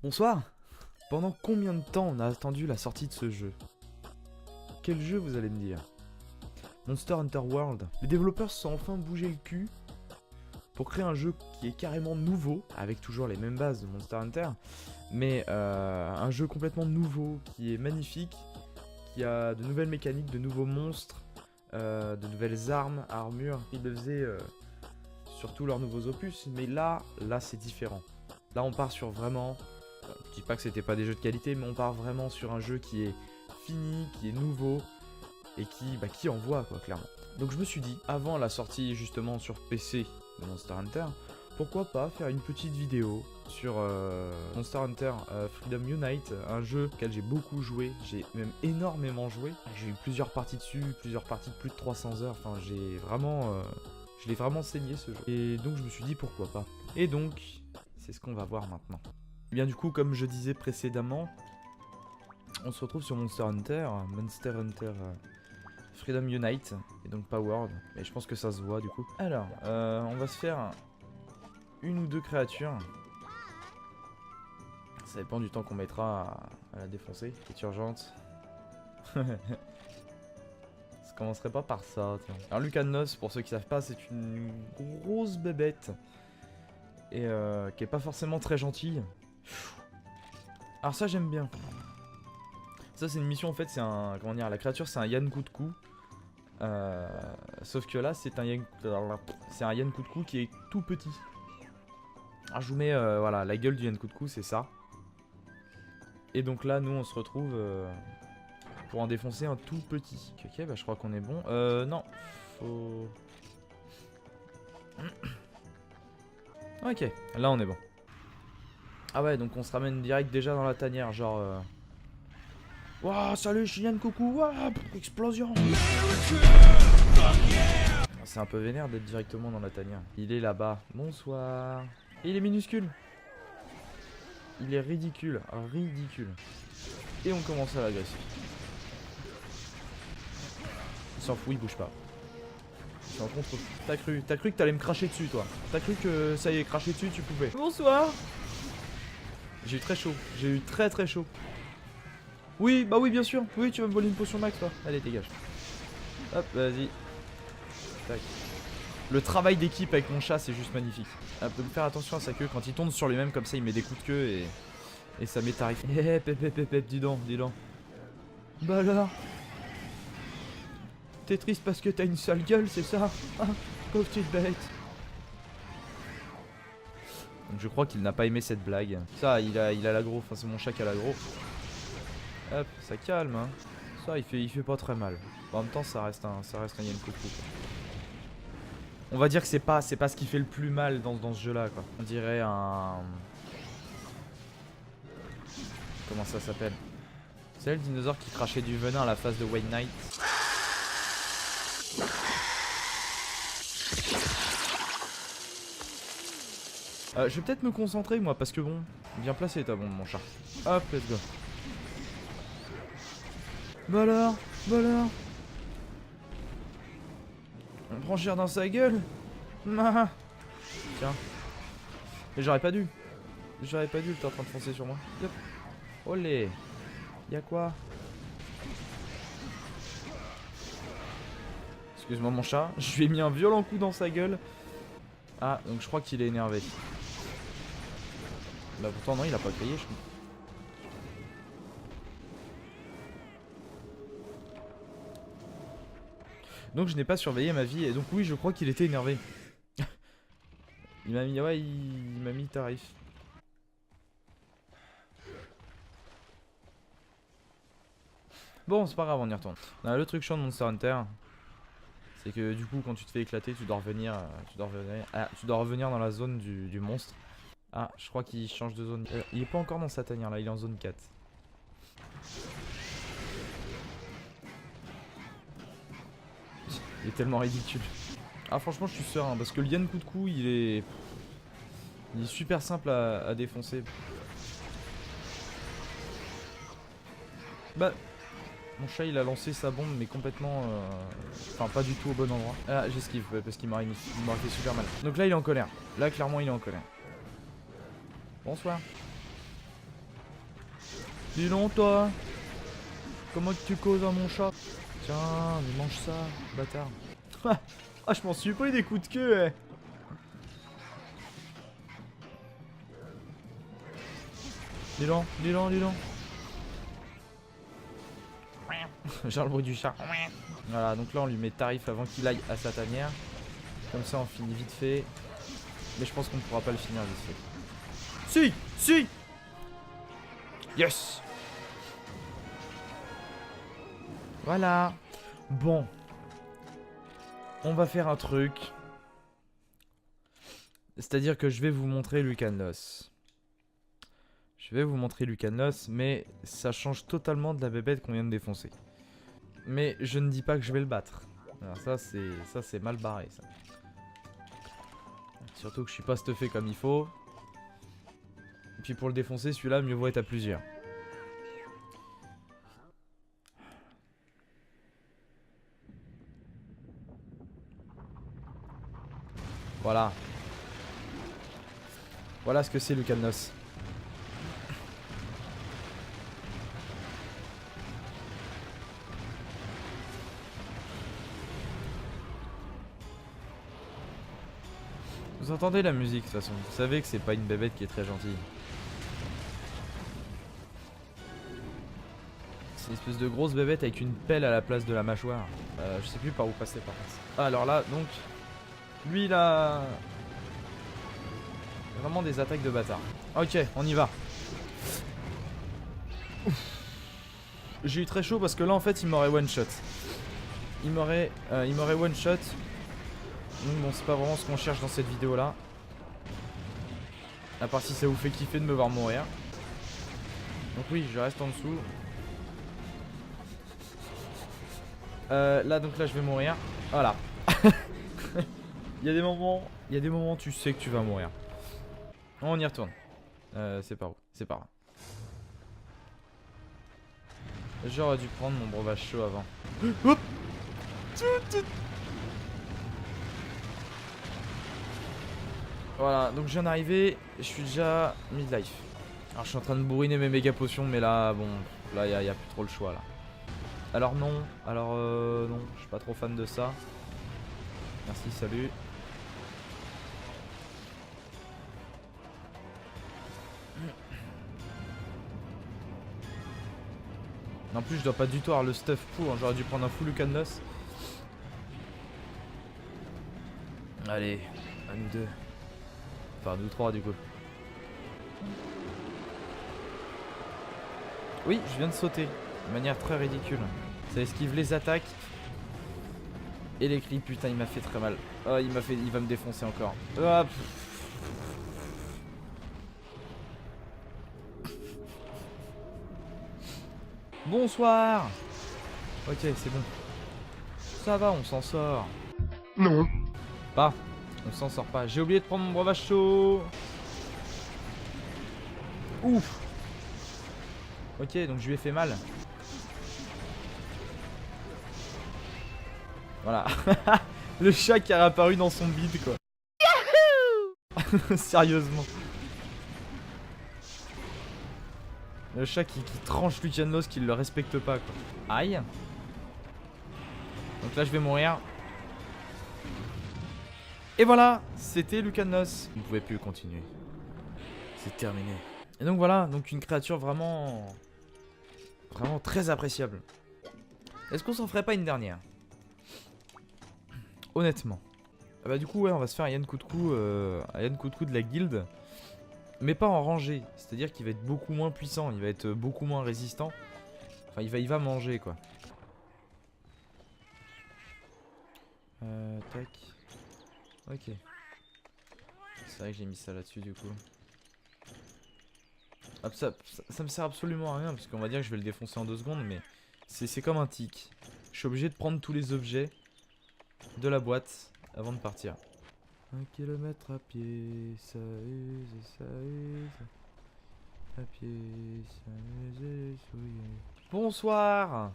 Bonsoir. Pendant combien de temps on a attendu la sortie de ce jeu? Quel jeu, vous allez me dire? Monster Hunter World. Les développeurs se sont enfin bougé le cul pour créer un jeu qui est carrément nouveau, avec toujours les mêmes bases de Monster Hunter, mais un jeu complètement nouveau, qui est magnifique, qui a de nouvelles mécaniques, de nouveaux monstres, de nouvelles armes, armures. Ils le faisaient sur tous leurs nouveaux opus, mais là c'est différent. Là on part sur vraiment... Je dis pas que c'était pas des jeux de qualité, mais on part vraiment sur un jeu qui est fini, qui est nouveau, et qui envoie quoi, clairement. Donc je me suis dit, avant la sortie justement sur PC de Monster Hunter, pourquoi pas faire une petite vidéo sur Monster Hunter Freedom Unite, un jeu auquel j'ai beaucoup joué, j'ai même énormément joué. J'ai eu plusieurs parties dessus, plusieurs parties de plus de 300 heures, enfin j'ai vraiment... je l'ai vraiment saigné ce jeu. Et donc je me suis dit pourquoi pas. Et donc, c'est ce qu'on va voir maintenant. Et bien du coup, comme je disais précédemment, on se retrouve sur Monster Hunter Freedom Unite, et donc pas World, mais je pense que ça se voit du coup. Alors, on va se faire une ou deux créatures. Ça dépend du temps qu'on mettra à la défoncer, c'est urgente. Ça commencerait pas par ça, tiens. Alors Lucanos, pour ceux qui savent pas, c'est une grosse bébête, et qui est pas forcément très gentille. Alors ça j'aime bien. Ça c'est une mission en fait, c'est un... Comment dire, la créature c'est un Yankutku. Sauf que là c'est un Yankutku qui est tout petit. Alors je vous mets voilà, la gueule du Yankutku, c'est ça. Et donc là nous on se retrouve pour en défoncer un tout petit. Ok, bah je crois qu'on est bon. Non, faut... Ok, là on est bon. Ah ouais, donc on se ramène direct déjà dans la tanière, genre... Wouah, salut, je suis Yankutku, wouah, explosion. C'est un peu vénère d'être directement dans la tanière. Il est là-bas, bonsoir. Et il est minuscule. Il est ridicule, ridicule. Et on commence à l'agresser. Il s'en fout, il bouge pas. C'est en contre. T'as cru que t'allais me cracher dessus, toi. T'as cru que ça y est, cracher dessus, tu pouvais. Bonsoir. J'ai eu très chaud, j'ai eu très chaud. Oui, bah oui, bien sûr. Oui, tu vas me voler une potion max, toi. Allez, dégage. Hop, vas-y. Tac. Le travail d'équipe avec mon chat, c'est juste magnifique. Hop, de me faire attention à sa queue. Quand il tourne sur lui-même, comme ça, il met des coups de queue et ça m'est tarif. Eh, pep, dis donc, dis donc. Bah alors. T'es triste parce que t'as une sale gueule, c'est ça? Ah, pauvre petite bête. Donc je crois qu'il n'a pas aimé cette blague. Ça, il a l'aggro. Enfin, c'est mon chat qui a l'aggro. Hop, ça calme, hein. Ça, il fait pas très mal. En même temps, ça reste un Yankutku. On va dire que c'est pas ce qui fait le plus mal dans ce jeu-là, quoi. On dirait un... Comment ça s'appelle? C'est le dinosaure qui crachait du venin à la face de Wayne Knight. Je vais peut-être me concentrer, moi, parce que bon... Bien placé, ta bombe, mon chat. Hop, let's go. Bah alors. On prend cher dans sa gueule. Ah. Tiens. Mais j'aurais pas dû. T'es en train de foncer sur moi. Yep. Olé. Y'a quoi? Excuse-moi mon chat. Je lui ai mis un violent coup dans sa gueule. Ah, donc je crois qu'il est énervé. Bah pourtant non, il a pas crié, je crois. Donc je n'ai pas surveillé ma vie et donc oui je crois qu'il était énervé. Il m'a mis, ouais, il m'a mis tarif. Bon c'est pas grave, on y retourne. Non, le truc chiant de Monster Hunter, c'est que du coup quand tu te fais éclater tu dois revenir, dans la zone du monstre. Ah je crois qu'il change de zone. Il est pas encore dans sa tanière là, il est en zone 4. Il est tellement ridicule. Ah franchement je suis serein parce que le Yankutku il est super simple à défoncer. Bah mon chat il a lancé sa bombe mais complètement enfin pas du tout au bon endroit. Ah j'esquive parce qu'il m'aurait fait super mal. Donc là il est en colère. Là clairement il est en colère. Bonsoir. Dis donc toi. Comment que tu causes à mon chat? Tiens, mais mange ça, bâtard. Ah, je m'en suis pris des coups de queue, eh. Dis donc, dis donc, dis donc. Genre le bruit du chat. Voilà, donc là on lui met tarif avant qu'il aille à sa tanière. Comme ça on finit vite fait. Mais je pense qu'on ne pourra pas le finir vite fait. Si, si. Yes. Voilà. Bon. On va faire un truc. C'est-à-dire que je vais vous montrer Lucanlos. Je vais vous montrer Lucanlos, mais ça change totalement de la bébête qu'on vient de défoncer. Mais je ne dis pas que je vais le battre. Alors ça c'est mal barré ça. Surtout que je suis pas stuffé comme il faut. Et puis pour le défoncer, celui-là, mieux vaut être à plusieurs. Voilà. Voilà ce que c'est Lucanlos. Vous entendez la musique de toute façon, vous savez que c'est pas une bébête qui est très gentille. C'est une espèce de grosse bébête avec une pelle à la place de la mâchoire. Je sais plus par où passer par contre. Ah, alors là, donc, lui il a vraiment des attaques de bâtard. Ok, on y va. J'ai eu très chaud parce que là en fait il m'aurait one shot. Il m'aurait one shot. Donc bon, c'est pas vraiment ce qu'on cherche dans cette vidéo là. À part si ça vous fait kiffer de me voir mourir. Donc oui, je reste en dessous. Là donc là je vais mourir. Voilà. Il y a des moments où tu sais que tu vas mourir. On y retourne. C'est par où? C'est par là. J'aurais dû prendre mon breuvage chaud avant. Hop. Voilà, donc je viens d'arriver, je suis déjà midlife. Alors je suis en train de bourriner mes méga potions, mais là, bon, là y a plus trop le choix là. Alors non, non, je suis pas trop fan de ça. Merci, salut. En plus je dois pas du tout avoir le stuff pour, hein. J'aurais dû prendre un full Lucanlos. Allez, à nous deux. Enfin, nous trois du coup. Oui, je viens de sauter. De manière très ridicule. Ça esquive les attaques. Et les cris, putain, il m'a fait très mal. Oh, il va me défoncer encore. Oh, bonsoir. Ok, c'est bon. Ça va, on s'en sort. Non. Pas. On s'en sort pas. J'ai oublié de prendre mon breuvage chaud. Ouf. Ok, donc je lui ai fait mal. Voilà. Le chat qui a réapparu dans son bide, quoi. Sérieusement. Le chat qui tranche Lucanlos, qui le respecte pas, quoi. Aïe. Donc là, je vais mourir. Et voilà, c'était Lucanlos. Vous ne pouvez plus continuer. C'est terminé. Et donc voilà, donc une créature vraiment très appréciable. Est-ce qu'on s'en ferait pas une dernière? Honnêtement. Ah bah du coup ouais, on va se faire un Yann coup de coup de la guilde. Mais pas en rangée. C'est-à-dire qu'il va être beaucoup moins puissant, il va être beaucoup moins résistant. Enfin il va manger quoi. Tac. Ok. C'est vrai que j'ai mis ça là-dessus du coup. Ah, ça me sert absolument à rien parce qu'on va dire que je vais le défoncer en 2 secondes, mais c'est comme un tic. Je suis obligé de prendre tous les objets de la boîte avant de partir. 1 kilomètre à pied, ça use, ça use. À pied, ça use, souillé. Bonsoir.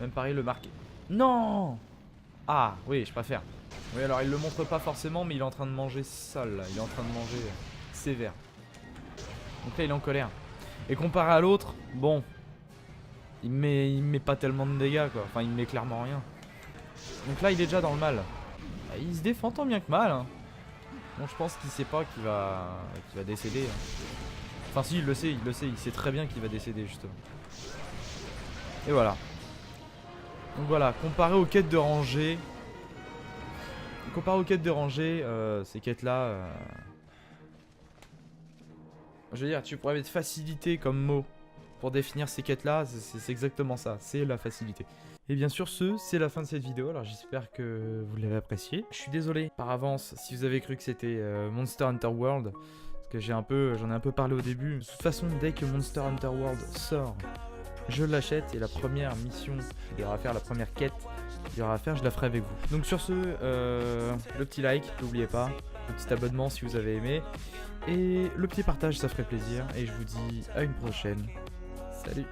Même pareil le marqué. Non. Ah oui, je préfère. Oui, alors il le montre pas forcément, mais il est en train de manger sale là. Il est en train de manger sévère. Donc là il est en colère. Et comparé à l'autre, bon, il me met pas tellement de dégâts quoi. Enfin, il me met clairement rien. Donc là, il est déjà dans le mal. Il se défend tant bien que mal. Hein. Bon, je pense qu'il sait pas qu'il va décéder. Hein. Enfin, si, il le sait, il sait très bien qu'il va décéder justement. Et voilà. Donc voilà, comparé aux quêtes de rangée. Ces quêtes-là. Je veux dire, tu pourrais mettre facilité comme mot pour définir ces quêtes-là. C'est exactement ça, c'est la facilité. Et bien sûr, c'est la fin de cette vidéo. Alors j'espère que vous l'avez apprécié. Je suis désolé par avance si vous avez cru que c'était Monster Hunter World. Parce que j'en ai un peu parlé au début. De toute façon, dès que Monster Hunter World sort, je l'achète et la première mission qu'il y aura à faire, la première quête qu'il y aura à faire, je la ferai avec vous. Donc sur ce, le petit like, n'oubliez pas, le petit abonnement si vous avez aimé, et le petit partage, ça ferait plaisir, et je vous dis à une prochaine. Salut!